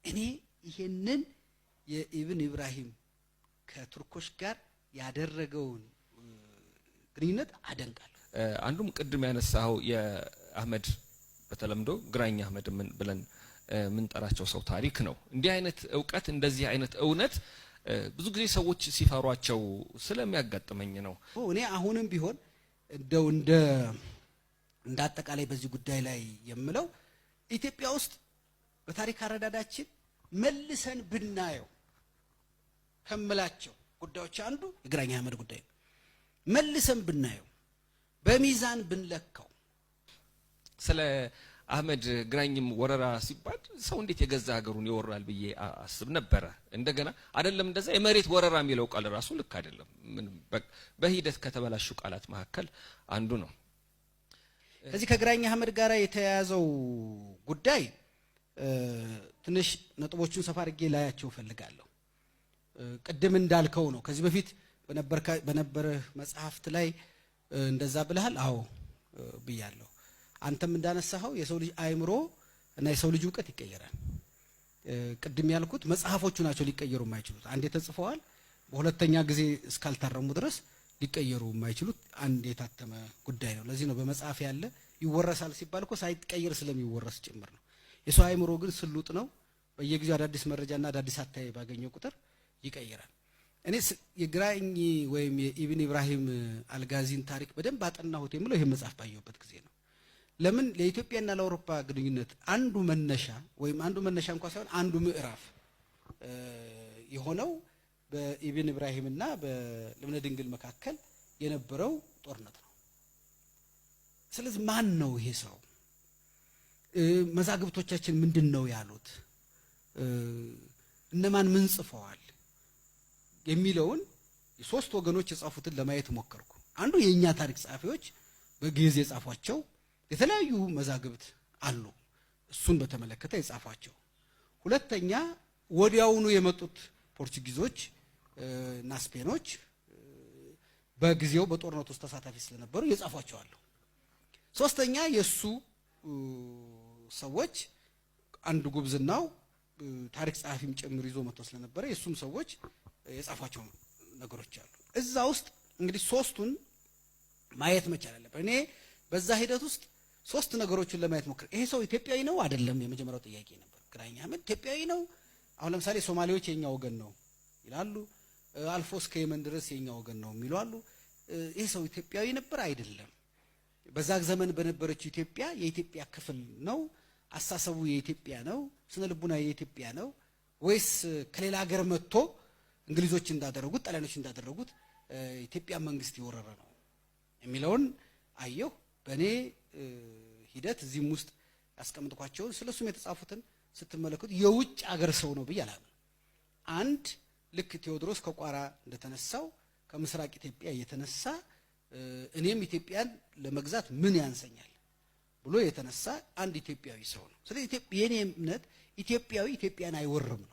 እኔ ይሄንን የኢብን ኢብራሂም ከቱርኮች ጋር ያደረገውን ግንኙነት አደንቃለሁ። አንዱም ቅድም ያነሳው የአህመድ በተለምዶ ግራኝ አህመድ ምን ብለን ምን ጠራቸው ሰው ታሪክ ነው። እንዲህ አይነት ዕውቀት እንደዚህ አይነት እውነት ብዙ ጊዜ ሰዎች ሲፈሯቸው ስለሚያጋጥመኝ ነው። እኔ አሁንም ቢሆን እንደው እንደ አጠቃላይ በዚህ ጉዳይ ላይ የምለው ኢትዮጵያ ውስጥ በታሪክ አረዳዳችን መልሰን ብናየው ከምላቸው ጉዳዮች አንዱ የግራኝ አህመድ ጉዳይ ነው። መልሰን ብናየው በሚዛን ብንለካው ስለ አህመድ ግራኝም ወረራ ሲባል ሰው እንዴት የገዛ ሀገሩን ይወራል ብዬ አስብ ነበር። እንደገና አይደለም እንደዛ የመሬት ወረራ የሚለው ቃል ራሱ ልክ አይደለም። በሂደት ከተበላሹ ቃላት መካከል አንዱ ነው። ከዚህ ከግራኝ አህመድ ጋር የተያያዘው ጉዳይ ትንሽ ነጥቦቹን ሰፋ አድርጌ ላያቸው ፈልጋለሁ። ቅድም እንዳልከው ነው። ከዚህ በፊት በነበረ መጽሐፍት ላይ እንደዛ ብለሃል። አዎ ብያለሁ። አንተም እንዳነሳኸው የሰው ልጅ አእምሮ እና የሰው ልጅ ዕውቀት ይቀየራል። ቅድም ያልኩት መጽሐፎቹ ናቸው ሊቀየሩ የማይችሉት። አንዴ ተጽፈዋል፣ በሁለተኛ ጊዜ እስካልታረሙ ድረስ ሊቀየሩ የማይችሉት አንድ የታተመ ጉዳይ ነው። ለዚህ ነው በመጽሐፍ ያለ ይወረሳል ሲባል እኮ ሳይቀየር ስለሚወረስ ጭምር ነው። የሰው አእምሮ ግን ስሉጥ ነው። በየጊዜው አዳዲስ መረጃና አዳዲስ አታይ ባገኘው ቁጥር ይቀየራል። እኔ የግራኝ ወይም የኢብን ኢብራሂም አልጋዚን ታሪክ በደንብ አጠናሁት የምለው ይሄን መጽሐፍ ባየሁበት ጊዜ ነው። ለምን ለኢትዮጵያና ለአውሮፓ ግንኙነት አንዱ መነሻ ወይም አንዱ መነሻ እንኳን ሳይሆን አንዱ ምዕራፍ የሆነው በኢብን ኢብራሂምና በልብነ ድንግል መካከል የነበረው ጦርነት ነው። ስለዚህ ማን ነው ይሄ ሰው? መዛግብቶቻችን ምንድነው ያሉት? እነማን ምን ጽፈዋል የሚለውን የሶስት ወገኖች የጻፉትን ለማየት ሞከርኩ። አንዱ የኛ ታሪክ ጸሐፊዎች በግዕዝ የጻፏቸው የተለያዩ መዛግብት አሉ፣ እሱን በተመለከተ የጻፏቸው። ሁለተኛ ወዲያውኑ የመጡት ፖርቹጊዞች እና ስፔኖች በጊዜው በጦርነቱ ውስጥ ተሳታፊ ስለነበሩ የጻፏቸው አሉ። ሶስተኛ የሱ ሰዎች አንድ ጉብዝናው ታሪክ ጸሐፊም ጭምር ይዞ መጥቶ ስለነበረ የሱም ሰዎች የጻፏቸው ነገሮች አሉ። እዛ ውስጥ እንግዲህ ሶስቱን ማየት መቻል አለበት። እኔ በዛ ሂደት ውስጥ ሶስት ነገሮችን ለማየት ሞክር። ይሄ ሰው ኢትዮጵያዊ ነው አይደለም? የመጀመሪያው ጥያቄ ነበር። ግራኝ አህመድ ኢትዮጵያዊ ነው? አሁን ለምሳሌ ሶማሌዎች የኛ ወገን ነው ይላሉ፣ አልፎ እስከ የመን ድረስ የኛ ወገን ነው የሚሉ አሉ። ይሄ ሰው ኢትዮጵያዊ ነበር አይደለም? በዛ ዘመን በነበረችው ኢትዮጵያ የኢትዮጵያ ክፍል ነው? አሳሰቡ የኢትዮጵያ ነው? ስነ ልቡና የኢትዮጵያ ነው ወይስ ከሌላ ሀገር መጥቶ እንግሊዞች እንዳደረጉት ጣሊያኖች እንዳደረጉት ኢትዮጵያ መንግስት የወረረ ነው የሚለውን አየሁ። በእኔ ሂደት እዚህም ውስጥ ያስቀምጥኳቸውን ስለሱም የተጻፉትን ስትመለከቱ የውጭ ሀገር ሰው ነው ብዬ አላምንም። አንድ ልክ ቴዎድሮስ ከቋራ እንደተነሳው ከምስራቅ ኢትዮጵያ እየተነሳ እኔም ኢትዮጵያን ለመግዛት ምን ያንሰኛል ብሎ የተነሳ አንድ ኢትዮጵያዊ ሰው ነው። ስለዚህ የኔ እምነት ኢትዮጵያዊ ኢትዮጵያን አይወርም ነው።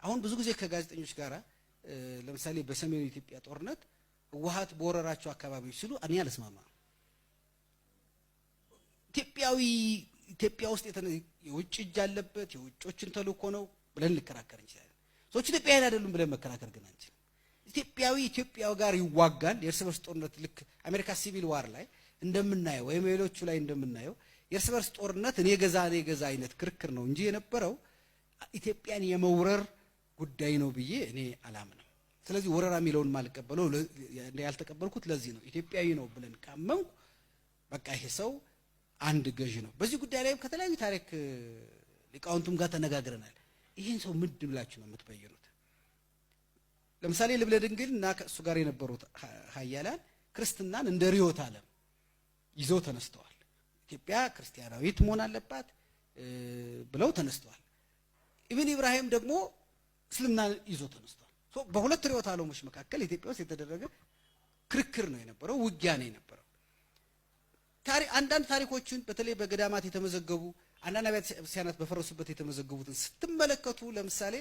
አሁን ብዙ ጊዜ ከጋዜጠኞች ጋር ለምሳሌ በሰሜኑ ኢትዮጵያ ጦርነት ህወሓት በወረራቸው አካባቢዎች ሲሉ እኔ አልስማማም። ኢትዮጵያ ውስጥ የውጭ እጅ አለበት የውጮችን ተልእኮ ነው ብለን ልከራከር እንችላለን። ሰዎች ኢትዮጵያውያን አይደሉም ብለን መከራከር ግን አንችልም። ኢትዮጵያው ጋር ይዋጋል። የእርስ በርስ ጦርነት ልክ አሜሪካ ሲቪል ዋር ላይ እንደምናየው ወይም ሌሎቹ ላይ እንደምናየው የእርስ በርስ ጦርነት እኔ ገዛ አይነት ክርክር ነው እንጂ የነበረው ኢትዮጵያን የመውረር ጉዳይ ነው ብዬ እኔ አላምንም። ስለዚህ ወረራ የሚለውን ማልቀበለው ያልተቀበልኩት ለዚህ ነው። ኢትዮጵያዊ ነው ብለን ካመንኩ በቃ ይሄ ሰው አንድ ገዥ ነው። በዚህ ጉዳይ ላይም ከተለያዩ ታሪክ ሊቃውንቱም ጋር ተነጋግረናል። ይሄን ሰው ምንድን ብላችሁ ነው የምትበይኑት? ለምሳሌ ልብነ ድንግል እና ከእሱ ጋር የነበሩት ኃያላን ክርስትናን እንደ ርዕዮተ ዓለም ይዘው ተነስተዋል። ኢትዮጵያ ክርስቲያናዊት መሆን አለባት ብለው ተነስተዋል። ኢብን ኢብራሂም ደግሞ እስልምና ይዞ ተነስተዋል። በሁለት ርዕዮተ ዓለሞች መካከል ኢትዮጵያ ውስጥ የተደረገ ክርክር ነው የነበረው፣ ውጊያ ነው የነበረው። አንዳንድ ታሪኮችን በተለይ በገዳማት የተመዘገቡ አንዳንድ አብያተ ክርስቲያናት በፈረሱበት የተመዘገቡትን ስትመለከቱ ለምሳሌ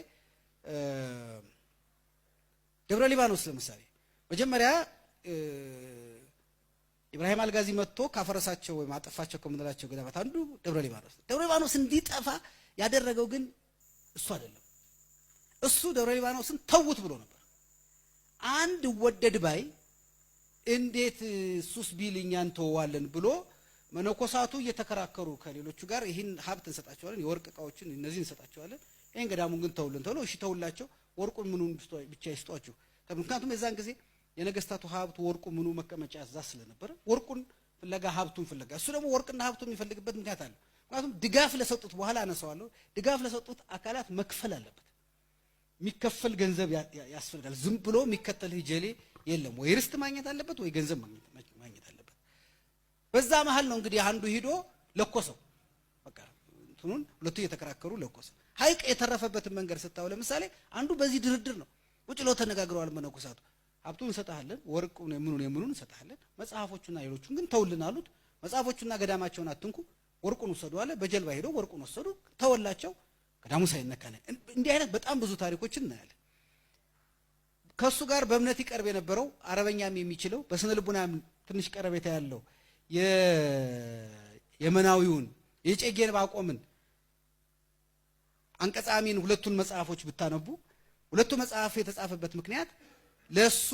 ደብረ ሊባኖስ ለምሳሌ መጀመሪያ ኢብራሂም አልጋዚ መጥቶ ካፈረሳቸው ወይም አጠፋቸው ከምንላቸው ገዳማት አንዱ ደብረ ሊባኖስ እንዲጠፋ ያደረገው ግን እሱ አይደለም። እሱ ደብረ ሊባኖስን ተውት ብሎ ነበር። አንድ ወደድ ባይ እንዴት ሱስ ቢል እኛን ተዋለን ብሎ መነኮሳቱ እየተከራከሩ ከሌሎቹ ጋር ይህን ሀብት እንሰጣቸዋለን፣ የወርቅ ዕቃዎችን እነዚህ እንሰጣቸዋለን፣ ይህን ገዳሙን ግን ተውልን ተብሎ እሺ ተውላቸው፣ ወርቁን ምኑን ብቻ ይስጧችሁ። ምክንያቱም የዛን ጊዜ የነገስታቱ ሀብቱ ወርቁ ምኑ መቀመጫ እዛ ስለነበረ ወርቁን ፍለጋ ሀብቱን ፍለጋ፣ እሱ ደግሞ ወርቅና ሀብቱን የሚፈልግበት ምክንያት አለ። ምክንያቱም ድጋፍ ለሰጡት በኋላ አነሳዋለሁ፣ ድጋፍ ለሰጡት አካላት መክፈል አለበት። የሚከፈል ገንዘብ ያስፈልጋል። ዝም ብሎ የሚከተል ጀሌ የለም። ወይ ርስት ማግኘት አለበት ወይ ገንዘብ ማግኘት አለበት። በዛ መሀል ነው እንግዲህ አንዱ ሂዶ ለኮሰው። በቃ እንትኑን ሁለቱ እየተከራከሩ ለኮሰው። ሀይቅ የተረፈበትን መንገድ ስታው ለምሳሌ አንዱ በዚህ ድርድር ነው ቁጭ ብለው ተነጋግረዋል መነኮሳቱ። ሀብቱን እንሰጣለን፣ ወርቁን የምኑን እንሰጣለን፣ መጽሐፎቹና ሌሎቹን ግን ተውልን አሉት። መጽሐፎቹና ገዳማቸውን አትንኩ፣ ወርቁን ውሰዱ አለ። በጀልባ ሄደው ወርቁን ወሰዱ፣ ተወላቸው። ገዳሙ ሳይነካ ነው። እንዲህ አይነት በጣም ብዙ ታሪኮችን እናያለን። ከሱ ጋር በእምነት ይቀርብ የነበረው አረበኛም የሚችለው በስነ ልቡናም ትንሽ ቀረቤታ ያለው የመናዊውን የጨጌን ባቆምን አንቀጸ አሚን ሁለቱን መጽሐፎች ብታነቡ ሁለቱ መጽሐፍ የተጻፈበት ምክንያት ለሱ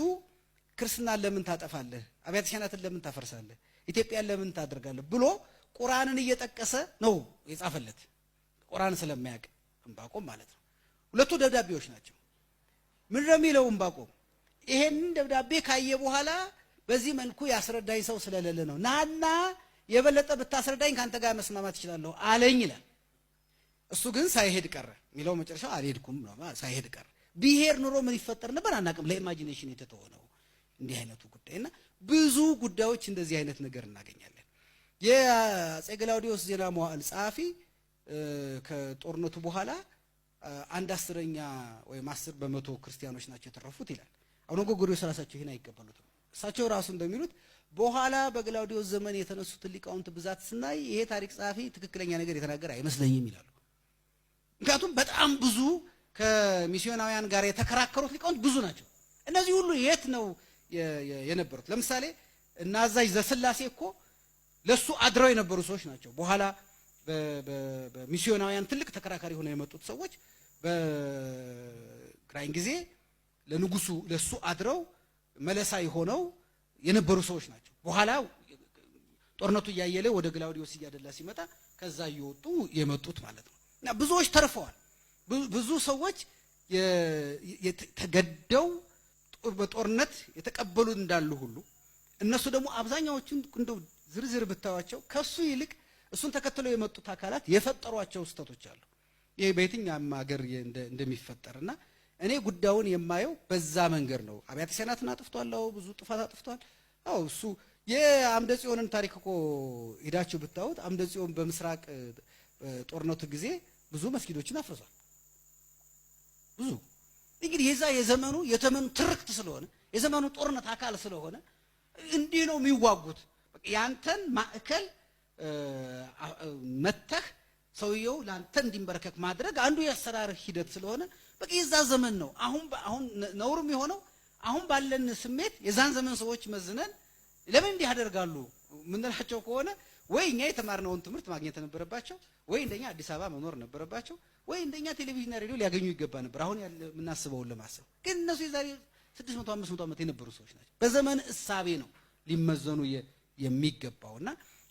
ክርስትናን ለምን ታጠፋለህ፣ አብያተ ክርስቲያናትን ለምን ታፈርሳለህ፣ ኢትዮጵያን ለምን ታደርጋለህ ብሎ ቁርአንን እየጠቀሰ ነው የጻፈለት። ቁርአን ስለማያውቅ ዕንባቆም ማለት ነው። ሁለቱ ደብዳቤዎች ናቸው። ምን እንደሚለው ዕንባቆም ይሄንን ደብዳቤ ካየ በኋላ በዚህ መልኩ ያስረዳኝ ሰው ስለሌለ ነው፣ ናና የበለጠ ብታስረዳኝ ካንተ ጋር መስማማት እችላለሁ አለኝ ይላል። እሱ ግን ሳይሄድ ቀረ። የሚለው መጨረሻው አልሄድኩም ነው፣ ሳይሄድ ቀረ። ቢሄድ ኑሮ ምን ይፈጠር ነበር አናውቅም። ለኢማጂኔሽን የተተወ ነው እንዲህ አይነቱ ጉዳይና ብዙ ጉዳዮች እንደዚህ አይነት ነገር እናገኛለን። የአፄ ገላውዲዮስ ዜና መዋዕል ጸሐፊ ከጦርነቱ በኋላ 1/10 ወይም 10% ክርስቲያኖች ናቸው የተረፉት ይላል። አሁን ጎርጎርዮስ ራሳቸው ይሄን አይቀበሉትም። እሳቸው ራሱ እንደሚሉት በኋላ በገላውዲዮስ ዘመን የተነሱትን ሊቃውንት ብዛት ስናይ ይሄ ታሪክ ጸሐፊ ትክክለኛ ነገር የተናገረ አይመስለኝም ይላሉ። ምክንያቱም በጣም ብዙ ከሚስዮናውያን ጋር የተከራከሩት ሊቃውንት ብዙ ናቸው። እነዚህ ሁሉ የት ነው የነበሩት? ለምሳሌ እና አዛዥ ዘስላሴ እኮ ለሱ አድረው የነበሩ ሰዎች ናቸው። በኋላ በሚስዮናውያን ትልቅ ተከራካሪ ሆነው የመጡት ሰዎች በግራኝ ጊዜ ለንጉሱ ለሱ አድረው መለሳይ ሆነው የነበሩ ሰዎች ናቸው። በኋላ ጦርነቱ እያየለ ወደ ግላውዲዮስ እያደላ ሲመጣ ከዛ እየወጡ የመጡት ማለት ነው። እና ብዙዎች ተርፈዋል። ብዙ ሰዎች ተገደው በጦርነት የተቀበሉ እንዳሉ ሁሉ እነሱ ደግሞ አብዛኛዎቹን እንደው ዝርዝር ብታዋቸው ከሱ ይልቅ እሱን ተከትለው የመጡት አካላት የፈጠሯቸው ስህተቶች አሉ። ይሄ በየትኛውም ሀገር እንደሚፈጠርና እኔ ጉዳዩን የማየው በዛ መንገድ ነው። አብያተ ክርስቲያናትን አጥፍቷል፣ ብዙ ጥፋት አጥፍቷል። አዎ እሱ የአምደ ጽዮንን ታሪክ እኮ ሄዳችሁ ብታዩት አምደ ጽዮን በምስራቅ ጦርነቱ ጊዜ ብዙ መስጊዶችን አፍርሷል። ብዙ እንግዲህ የዛ የዘመኑ ትርክት ስለሆነ የዘመኑ ጦርነት አካል ስለሆነ እንዲህ ነው የሚዋጉት። ያንተን ማዕከል መተህ ሰውየው ላንተ እንዲንበረከክ ማድረግ አንዱ የአሰራር ሂደት ስለሆነ በቃ የዛ ዘመን ነው። አሁን ነውርም የሆነው አሁን ባለን ስሜት የዛን ዘመን ሰዎች መዝነን ለምን እንዲህ ያደርጋሉ ምንላቸው ከሆነ ወይ እኛ የተማርነውን ትምህርት ማግኘት ነበረባቸው፣ ወይ እንደኛ አዲስ አበባ መኖር ነበረባቸው፣ ወይ እንደኛ ቴሌቪዥንና ሬዲዮ ሊያገኙ ይገባ ነበር። አሁን የምናስበውን ለማሰብ ግን እነሱ የዛሬ 600 500 ዓመት የነበሩ ሰዎች ናቸው። በዘመን እሳቤ ነው ሊመዘኑ የሚገባውና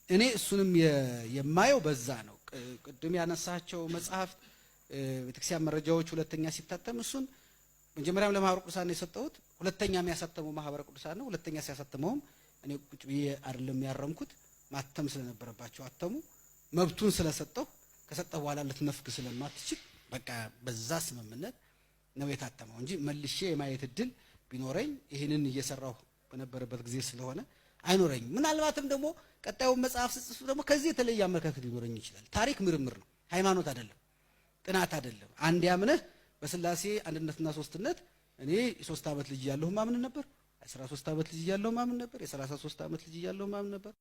እኔ እሱንም የማየው በዛ ነው። ቅድም ያነሳቸው መጽሐፍት ቤተክርስቲያን መረጃዎች ሁለተኛ ሲታተም እሱን መጀመሪያም ለማህበረ ቅዱሳን ነው የሰጠሁት። ሁለተኛም ያሳተመው ማህበረ ቅዱሳን ነው። ሁለተኛ ሲያሳተመውም እኔ ቁጭ ብዬ አይደለም ያረምኩት፣ ማተም ስለነበረባቸው አተሙ። መብቱን ስለሰጠው ከሰጠው በኋላ ልትነፍግ ስለማትችል በቃ በዛ ስምምነት ነው የታተመው እንጂ መልሼ የማየት እድል ቢኖረኝ ይህንን እየሰራሁ በነበረበት ጊዜ ስለሆነ አይኖረኝም። ምናልባትም ደግሞ ቀጣዩን መጽሐፍ ስጽፍ ደግሞ ከዚህ የተለየ አመለካከት ሊኖረኝ ይችላል። ታሪክ ምርምር ነው፣ ሃይማኖት አይደለም፣ ጥናት አይደለም። አንድ ያምነህ በስላሴ አንድነትና ሶስትነት እኔ የ3 ዓመት ልጅ ያለሁ ማምን ነበር፣ 13 ዓመት ልጅ ያለሁ ማምን ነበር፣ የ33 ዓመት ልጅ ያለሁ ማምን ነበር።